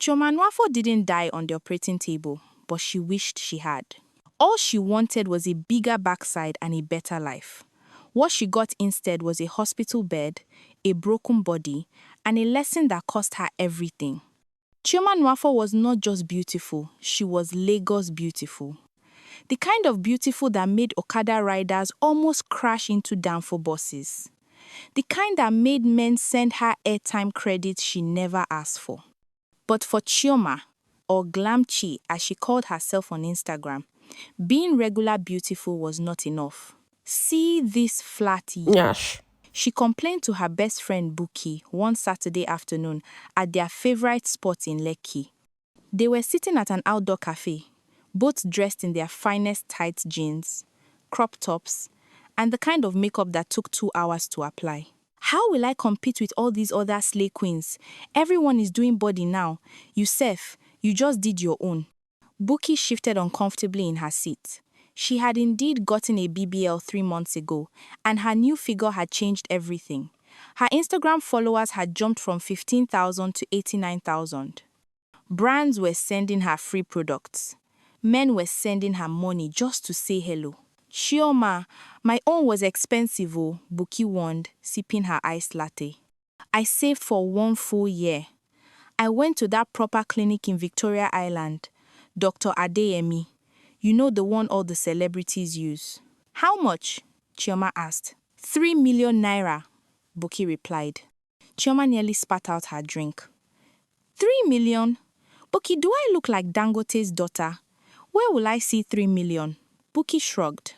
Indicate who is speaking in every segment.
Speaker 1: Chioma Nwafor didn't die on the operating table, but she wished she had. All she wanted was a bigger backside and a better life. What she got instead was a hospital bed, a broken body, and a lesson that cost her everything. Chioma Nwafor was not just beautiful, she was Lagos beautiful. The kind of beautiful that made Okada riders almost crash into Danfo buses. The kind that made men send her airtime credits she never asked for. But for Chioma, or Glamchi as she called herself on Instagram, being regular beautiful was not enough. See this flatty.
Speaker 2: Yash.
Speaker 1: She complained to her best friend Buki one Saturday afternoon at their favorite spot in Lekki. They were sitting at an outdoor cafe, both dressed in their finest tight jeans, crop tops, and the kind of makeup that took 2 hours to apply. How will I compete with all these other slay queens? Everyone is doing body now. Yusef, you just did your own. Buki shifted uncomfortably in her seat. She had indeed gotten a BBL 3 months ago, and her new figure had changed everything. Her Instagram followers had jumped from 15,000 to 89,000. Brands were sending her free products. Men were sending her money just to say hello. Chioma, my own was expensive, oh, Buki warned, sipping her iced latte. I saved for 1 full year. I went to that proper clinic in Victoria Island, Dr. Adeyemi. You know, the one all the celebrities use. How much? Chioma asked. 3 million naira, Buki replied. Chioma nearly spat out her drink. 3 million? Buki, do I look like Dangote's daughter? Where will I see 3 million? Buki shrugged.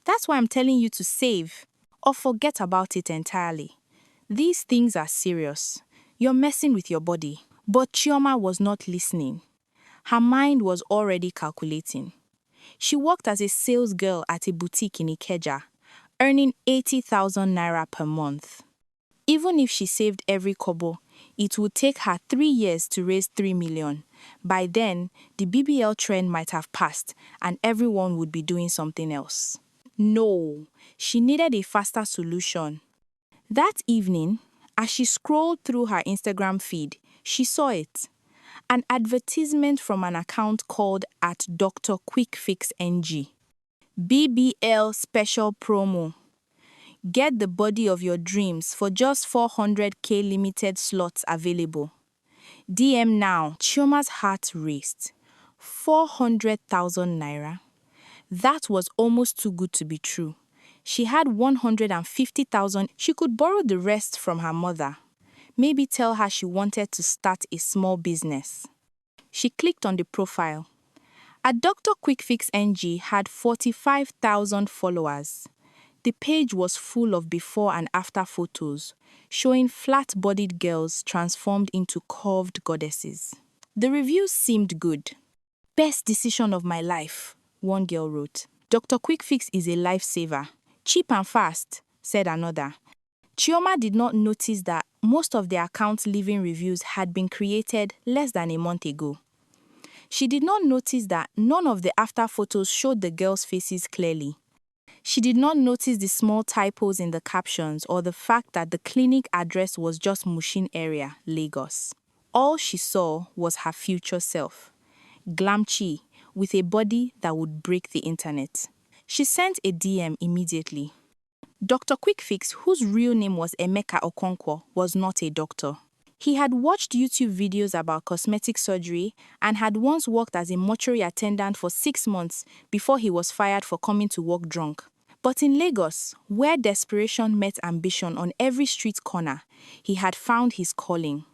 Speaker 1: That's why I'm telling you to save, or forget about it entirely. These things are serious. You're messing with your body. But Chioma was not listening. Her mind was already calculating. She worked as a sales girl at a boutique in Ikeja, earning 80,000 naira per month. Even if she saved every kobo, it would take her 3 years to raise 3 million. By then, the BBL trend might have passed and everyone would be doing something else. No, she needed a faster solution. That evening, as she scrolled through her Instagram feed, she saw it. An advertisement from an account called at Dr. Quick Fix NG. BBL special promo. Get the body of your dreams for just 400k limited slots available. DM now. Chioma's heart raced. 400,000 naira. That was almost too good to be true. She had 150,000. She could borrow the rest from her mother. Maybe tell her she wanted to start a small business. She clicked on the profile. A Dr. Quick Fix NG had 45,000 followers. The page was full of before and after photos, showing flat-bodied girls transformed into curved goddesses. The reviews seemed good. Best decision of my life, one girl wrote. Dr. Quick Fix is a lifesaver. Cheap and fast, said another. Chioma did not notice that most of the account's leaving reviews had been created less than a month ago. She did not notice that none of the after photos showed the girls' faces clearly. She did not notice the small typos in the captions or the fact that the clinic address was just Mushin area, Lagos. All she saw was her future self, Glamchi, with a body that would break the internet. She sent a DM immediately. Dr. Quickfix, whose real name was Emeka Okonkwo, was not a doctor. He had watched YouTube videos about cosmetic surgery and had once worked as a mortuary attendant for 6 months before he was fired for coming to work drunk. But in Lagos, where desperation met ambition on every street corner, he had found his calling.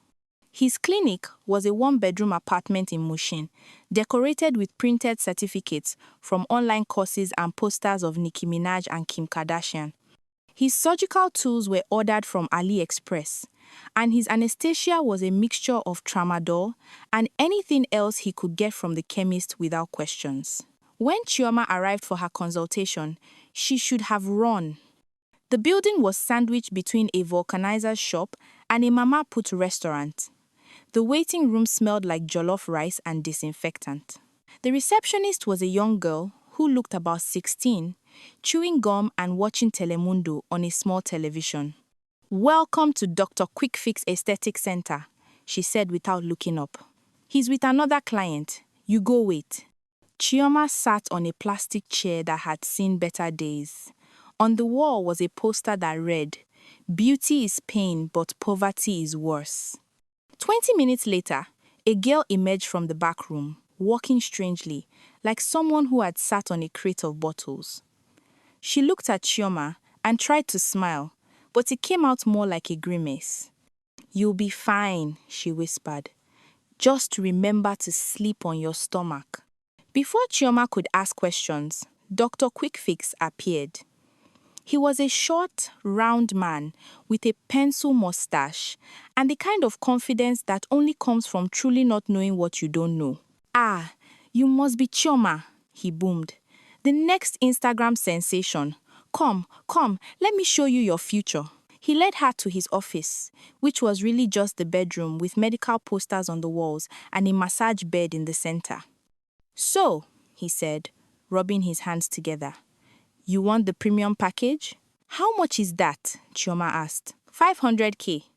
Speaker 1: His clinic was a 1-bedroom apartment in Mushin, decorated with printed certificates from online courses and posters of Nicki Minaj and Kim Kardashian. His surgical tools were ordered from AliExpress, and his anesthesia was a mixture of tramadol and anything else he could get from the chemist without questions. When Chioma arrived for her consultation, she should have run. The building was sandwiched between a vulcanizer's shop and a mama put restaurant. The waiting room smelled like jollof rice and disinfectant. The receptionist was a young girl who looked about 16, chewing gum and watching Telemundo on a small television. "Welcome to Dr. Quick Fix Aesthetic Center," she said without looking up. He's with another client. You go wait. Chioma sat on a plastic chair that had seen better days. On the wall was a poster that read, "Beauty is pain, but poverty is worse." 20 minutes later, a girl emerged from the back room, walking strangely, like someone who had sat on a crate of bottles. She looked at Chioma and tried to smile, but it came out more like a grimace. "You'll be fine," she whispered. "Just remember to sleep on your stomach." Before Chioma could ask questions, Dr. Quickfix appeared. He was a short, round man with a pencil mustache and the kind of confidence that only comes from truly not knowing what you don't know. "Ah, you must be Chioma," he boomed. "The next Instagram sensation. Come, let me show you your future." He led her to his office, which was really just the bedroom with medical posters on the walls and a massage bed in the center. "So," he said, rubbing his hands together, "you want the premium package?" "How much is that?" Chioma asked. 500K.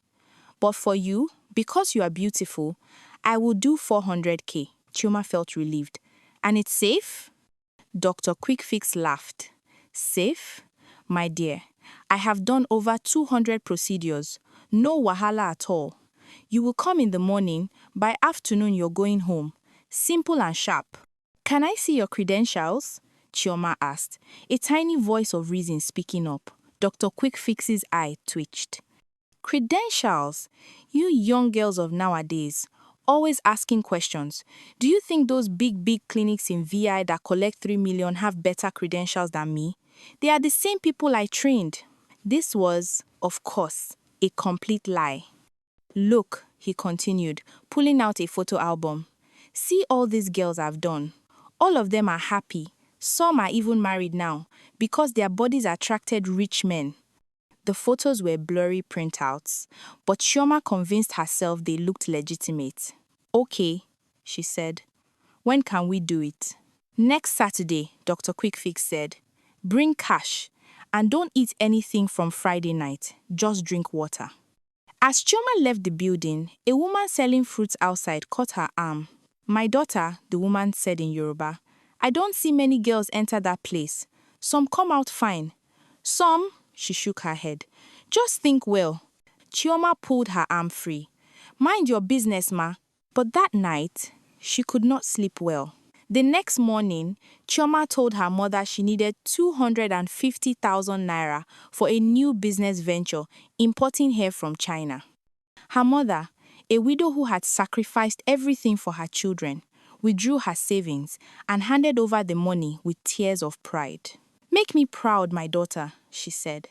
Speaker 1: "But for you, because you are beautiful, I will do 400K. Chioma felt relieved. "And it's safe?" Dr. Quickfix laughed. "Safe? My dear, I have done over 200 procedures. No wahala at all. You will come in the morning, by afternoon you're going home. Simple and sharp." "Can I see your credentials?" Chioma asked, a tiny voice of reason speaking up. Dr. Quickfix's eye twitched. "Credentials? You young girls of nowadays, always asking questions. Do you think those big clinics in VI that collect 3 million have better credentials than me? They are the same people I trained." This was, of course, a complete lie. "Look," he continued, pulling out a photo album. "See all these girls I've done. All of them are happy. Some are even married now because their bodies attracted rich men." The photos were blurry printouts, but Chioma convinced herself they looked legitimate. "Okay," she said. "When can we do it?" "Next Saturday," Dr. Quickfix said. "Bring cash, and don't eat anything from Friday night. Just drink water." As Chioma left the building, a woman selling fruits outside caught her arm. "My daughter," the woman said in Yoruba, "I don't see many girls enter that place. Some come out fine. Some," she shook her head, "just think well." Chioma pulled her arm free. "Mind your business, ma." But that night, she could not sleep well. The next morning, Chioma told her mother she needed 250,000 naira for a new business venture, importing hair from China. Her mother, a widow who had sacrificed everything for her children, withdrew her savings and handed over the money with tears of pride. "Make me proud, my daughter," she said.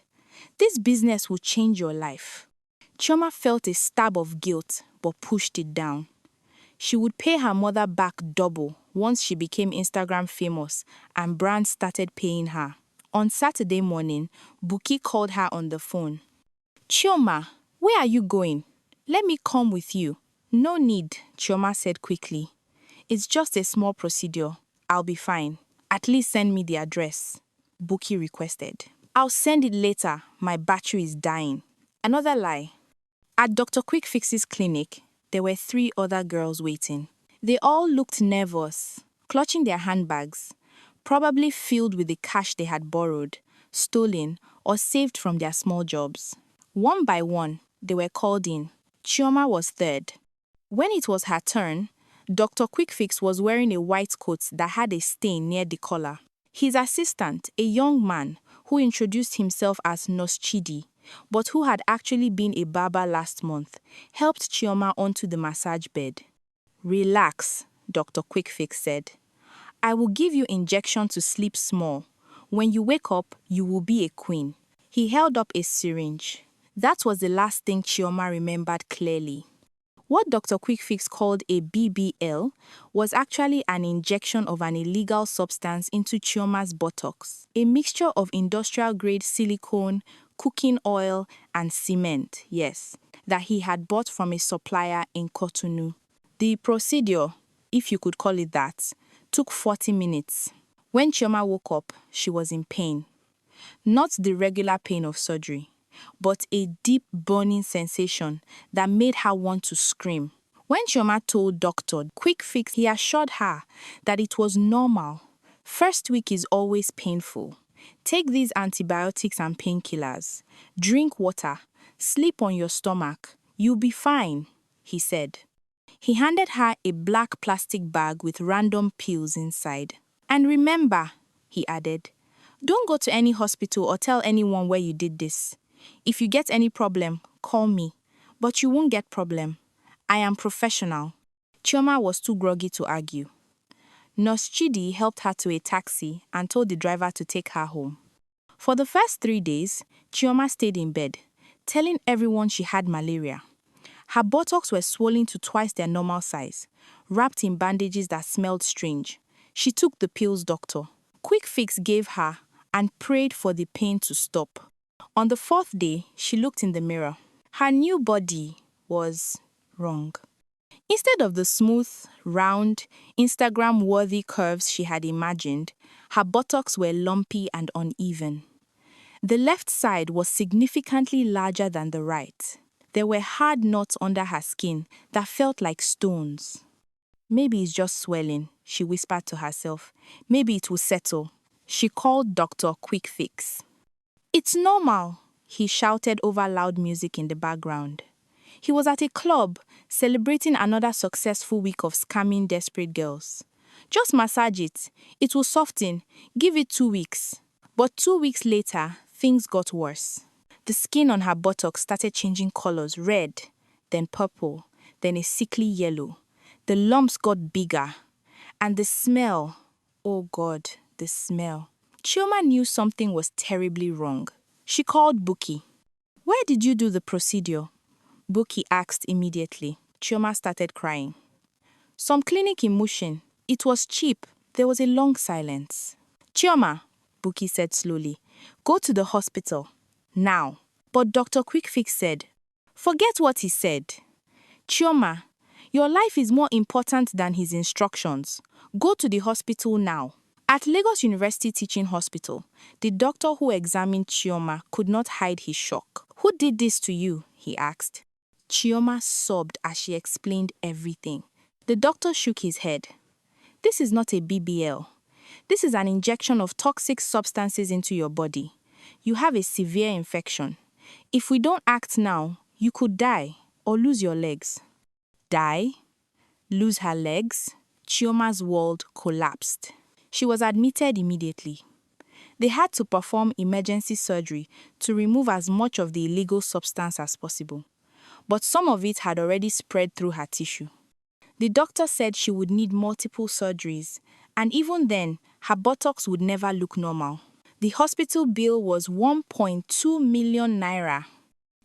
Speaker 1: "This business will change your life." Chioma felt a stab of guilt but pushed it down. She would pay her mother back double once she became Instagram famous and brands started paying her. On Saturday morning, Buki called her on the phone. "Chioma, where are you going? Let me come with you." "No need," Chioma said quickly. "It's just a small procedure. I'll be fine. At least send me the address," Buki requested. "I'll send it later. My battery is dying." Another lie. At Dr. Quickfix's clinic, there were 3 other girls waiting. They all looked nervous, clutching their handbags, probably filled with the cash they had borrowed, stolen, or saved from their small jobs. One by one, they were called in. Chioma was third. When it was her turn, Dr. Quickfix was wearing a white coat that had a stain near the collar. His assistant, a young man who introduced himself as Nurse Chidi, but who had actually been a barber last month, helped Chioma onto the massage bed. "Relax," Dr. Quickfix said. "I will give you injection to sleep small. When you wake up, you will be a queen." He held up a syringe. That was the last thing Chioma remembered clearly. What Dr. Quickfix called a BBL was actually an injection of an illegal substance into Chioma's buttocks, a mixture of industrial-grade silicone, cooking oil, and cement, yes, that he had bought from a supplier in Cotonou. The procedure, if you could call it that, took 40 minutes. When Chioma woke up, she was in pain. Not the regular pain of surgery, but a deep burning sensation that made her want to scream. When Nneoma told Dr. Quick Fix, he assured her that it was normal. First week is always painful. Take these antibiotics and painkillers. Drink water. Sleep on your stomach. You'll be fine, he said. He handed her a black plastic bag with random pills inside. And remember, he added, don't go to any hospital or tell anyone where you did this. If you get any problem, call me. But you won't get problem. I am professional. Nneoma was too groggy to argue. Nurse Chidi helped her to a taxi and told the driver to take her home. For the first 3 days, Nneoma stayed in bed, telling everyone she had malaria. Her buttocks were swollen to twice their normal size, wrapped in bandages that smelled strange. She took the pills doctor Quick Fix gave her and prayed for the pain to stop. On the 4th day, she looked in the mirror. Her new body was wrong. Instead of the smooth, round, Instagram-worthy curves she had imagined, her buttocks were lumpy and uneven. The left side was significantly larger than the right. There were hard knots under her skin that felt like stones. Maybe it's just swelling, she whispered to herself. Maybe it will settle. She called Dr. Quick Fix. It's normal, he shouted over loud music in the background. He was at a club, celebrating another successful week of scamming desperate girls. Just massage it. It will soften. Give it 2 weeks. But 2 weeks later, things got worse. The skin on her buttocks started changing colors, red, then purple, then a sickly yellow. The lumps got bigger. And the smell, oh God, the smell. Nneoma knew something was terribly wrong. She called Buki. Where did you do the procedure? Buki asked immediately. Nneoma started crying. Some clinic in Mushin. It was cheap. There was a long silence. Nneoma, Buki said slowly, go to the hospital. Now. But Dr. Quickfix said, forget what he said. Nneoma, your life is more important than his instructions. Go to the hospital now. At Lagos University Teaching Hospital, the doctor who examined Nneoma could not hide his shock. Who did this to you? He asked. Nneoma sobbed as she explained everything. The doctor shook his head. This is not a BBL. This is an injection of toxic substances into your body. You have a severe infection. If we don't act now, you could die or lose your legs. Die? Lose her legs? Chioma's world collapsed. She was admitted immediately. They had to perform emergency surgery to remove as much of the illegal substance as possible. But some of it had already spread through her tissue. The doctor said she would need multiple surgeries, and even then, her buttocks would never look normal. The hospital bill was 1.2 million naira.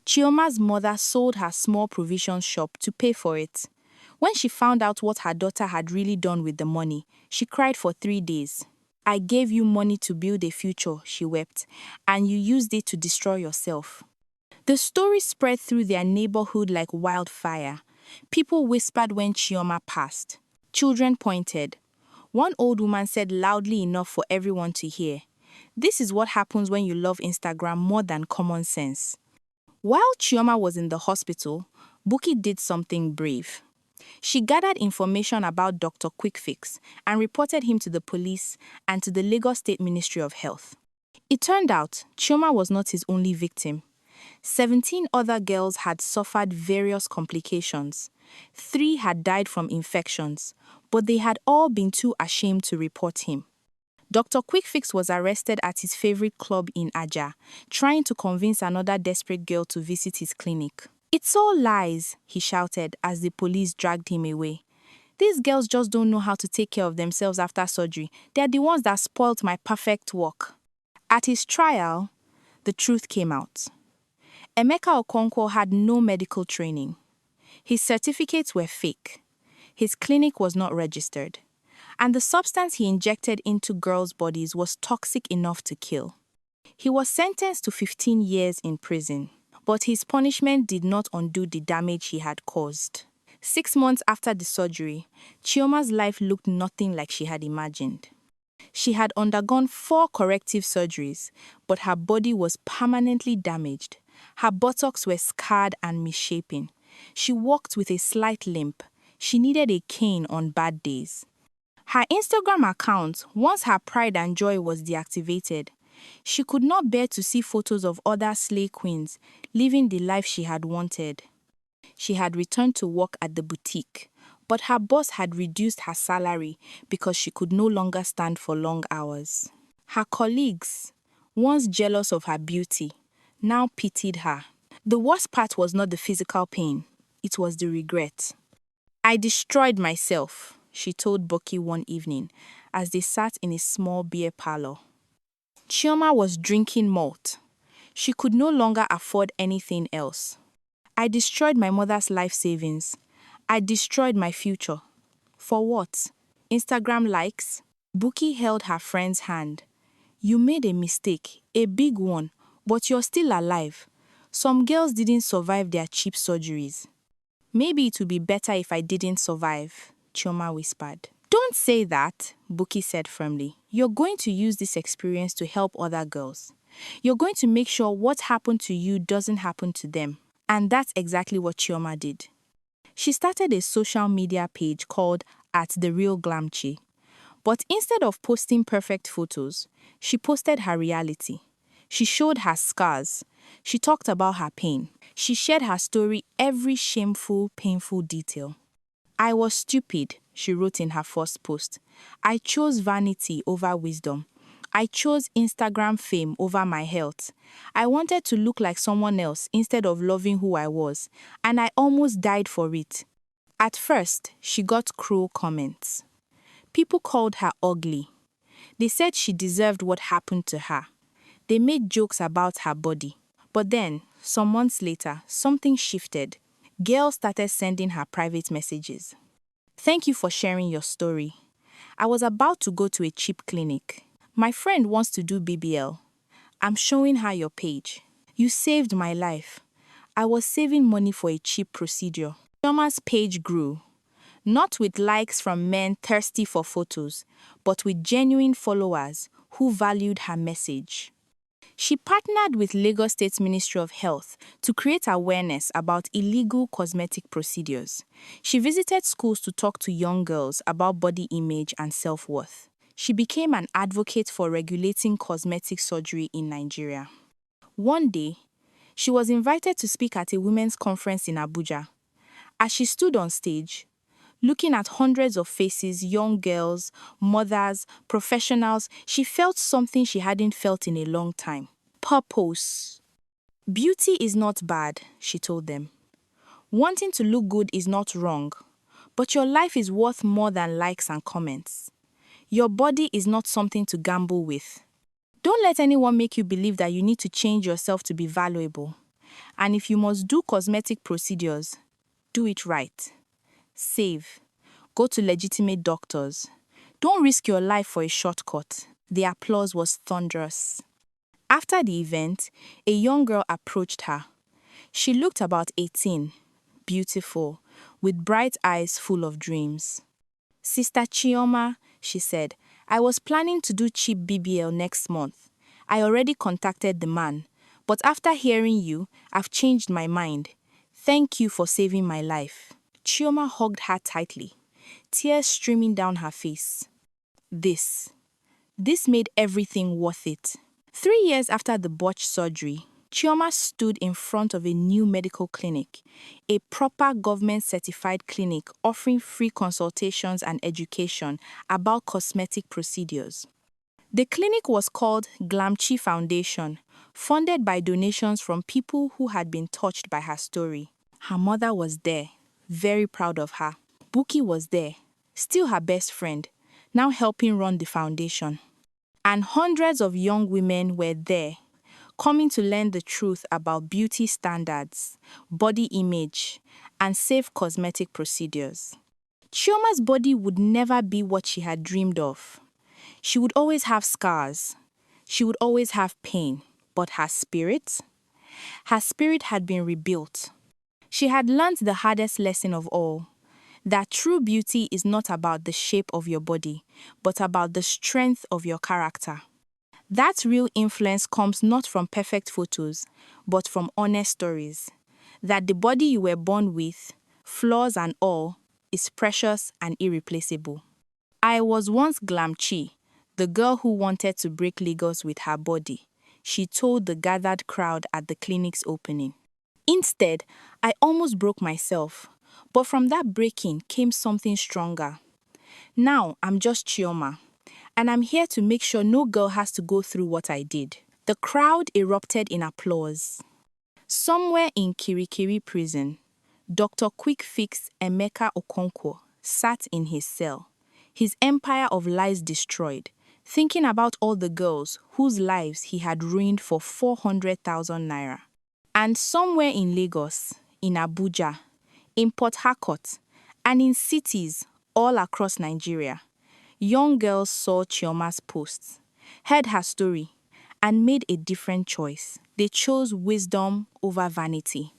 Speaker 1: Chioma's mother sold her small provision shop to pay for it. When she found out what her daughter had really done with the money, she cried for 3 days. I gave you money to build a future, she wept, and you used it to destroy yourself. The story spread through their neighborhood like wildfire. People whispered when Nneoma passed. Children pointed. One old woman said loudly enough for everyone to hear, this is what happens when you love Instagram more than common sense. While Nneoma was in the hospital, Buki did something brave. She gathered information about Dr. Quickfix and reported him to the police and to the Lagos State Ministry of Health. It turned out Nneoma was not his only victim. 17 other girls had suffered various complications. 3 had died from infections, but they had all been too ashamed to report him. Dr. Quickfix was arrested at his favorite club in Aja, trying to convince another desperate girl to visit his clinic. It's all lies, he shouted as the police dragged him away. These girls just don't know how to take care of themselves after surgery. They're the ones that spoilt my perfect work. At his trial, the truth came out. Emeka Okonkwo had no medical training. His certificates were fake. His clinic was not registered. And the substance he injected into girls' bodies was toxic enough to kill. He was sentenced to 15 years in prison, but his punishment did not undo the damage he had caused. 6 months after the surgery, Chioma's life looked nothing like she had imagined. She had undergone 4 corrective surgeries, but her body was permanently damaged. Her buttocks were scarred and misshapen. She walked with a slight limp, She needed a cane on bad days. Her Instagram account, once her pride and joy was deactivated, she could not bear to see photos of other slay queens living the life she had wanted. She had returned to work at the boutique, but her boss had reduced her salary because she could no longer stand for long hours. Her colleagues, once jealous of her beauty, now pitied her. The worst part was not the physical pain, it was the regret. "I destroyed myself," she told Bucky one evening as they sat in a small beer parlor. Nneoma was drinking malt. She could no longer afford anything else. "I destroyed my mother's life savings. I destroyed my future. For what? Instagram likes?" Bucky held her friend's hand. "You made a mistake, a big one, but you're still alive. Some girls didn't survive their cheap surgeries." "Maybe it would be better if I didn't survive," Nneoma whispered. "Don't say that," Bucky said firmly. "You're going to use this experience to help other girls. You're going to make sure what happened to you doesn't happen to them." And that's exactly what Nneoma did. She started a social media page called @TheRealGlamchi. But instead of posting perfect photos, she posted her reality. She showed her scars. She talked about her pain. She shared her story, every shameful, painful detail. "I was stupid," she wrote in her first post. "I chose vanity over wisdom. I chose Instagram fame over my health. I wanted to look like someone else instead of loving who I was, and I almost died for it." At first, she got cruel comments. People called her ugly. They said she deserved what happened to her. They made jokes about her body. But then, some months later, something shifted. Girls started sending her private messages. "Thank you for sharing your story. I was about to go to a cheap clinic. My friend wants to do BBL. I'm showing her your page. You saved my life. I was saving money for a cheap procedure." Nneoma's page grew. Not with likes from men thirsty for photos, but with genuine followers who valued her message. She partnered with Lagos State Ministry of Health to create awareness about illegal cosmetic procedures. She visited schools to talk to young girls about body image and self-worth. She became an advocate for regulating cosmetic surgery in Nigeria. One day, she was invited to speak at a women's conference in Abuja. As she stood on stage, looking at hundreds of faces, young girls, mothers, professionals, she felt something she hadn't felt in a long time. Purpose. "Beauty is not bad," she told them. "Wanting to look good is not wrong, but your life is worth more than likes and comments. Your body is not something to gamble with. Don't let anyone make you believe that you need to change yourself to be valuable. And if you must do cosmetic procedures, do it right. Save. Go to legitimate doctors. Don't risk your life for a shortcut." The applause was thunderous. After the event, a young girl approached her. She looked about 18, beautiful, with bright eyes full of dreams. "Sister Nneoma," she said, "I was planning to do cheap BBL next month. I already contacted the man, but after hearing you, I've changed my mind. Thank you for saving my life." Nneoma hugged her tightly, tears streaming down her face. This made everything worth it. 3 years after the botched surgery, Nneoma stood in front of a new medical clinic, a proper government-certified clinic offering free consultations and education about cosmetic procedures. The clinic was called Glamchi Foundation, funded by donations from people who had been touched by her story. Her mother was there, very proud of her. Buki was there, still her best friend, now helping run the foundation. And hundreds of young women were there, coming to learn the truth about beauty standards, body image, and safe cosmetic procedures. Chioma's body would never be what she had dreamed of. She would always have scars. She would always have pain. But her spirit had been rebuilt. She had learned the hardest lesson of all, that true beauty is not about the shape of your body, but about the strength of your character. That real influence comes not from perfect photos, but from honest stories. That the body you were born with, flaws and all, is precious and irreplaceable. I was once Glamchi, the girl who wanted to break Lagos with her body, she told the gathered crowd at the clinic's opening. Instead, I almost broke myself, but from that breaking came something stronger. Now I'm just Nneoma, and I'm here to make sure no girl has to go through what I did. The crowd erupted in applause. Somewhere in Kirikiri prison, Dr. Quick Fix Emeka Okonkwo sat in his cell, his empire of lies destroyed, thinking about all the girls whose lives he had ruined for 400,000 naira. And somewhere in Lagos, in Abuja, in Port Harcourt, and in cities all across Nigeria, young girls saw Chioma's posts, heard her story, and made a different choice. They chose wisdom over vanity.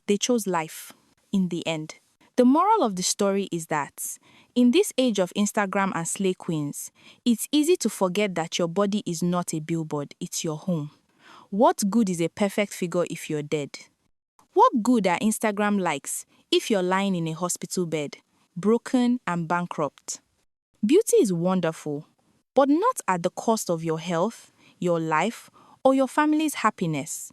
Speaker 1: They chose life in the end. The moral of the story is that in this age of Instagram and slay queens, it's easy to forget that your body is not a billboard, it's your home. What good is a perfect figure if you're dead? What good are Instagram likes if you're lying in a hospital bed, broken and bankrupt? Beauty is wonderful, but not at the cost of your health, your life, or your family's happiness.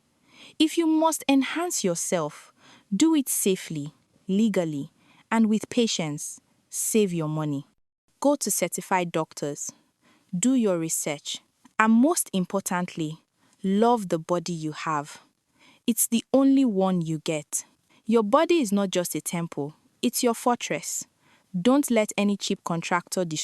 Speaker 1: If you must enhance yourself, do it safely, legally, and with patience. Save your money. Go to certified doctors. Do your research. And most importantly, love the body you have. It's the only one you get. Your body is not just a temple, it's your fortress. Don't let any cheap contractor destroy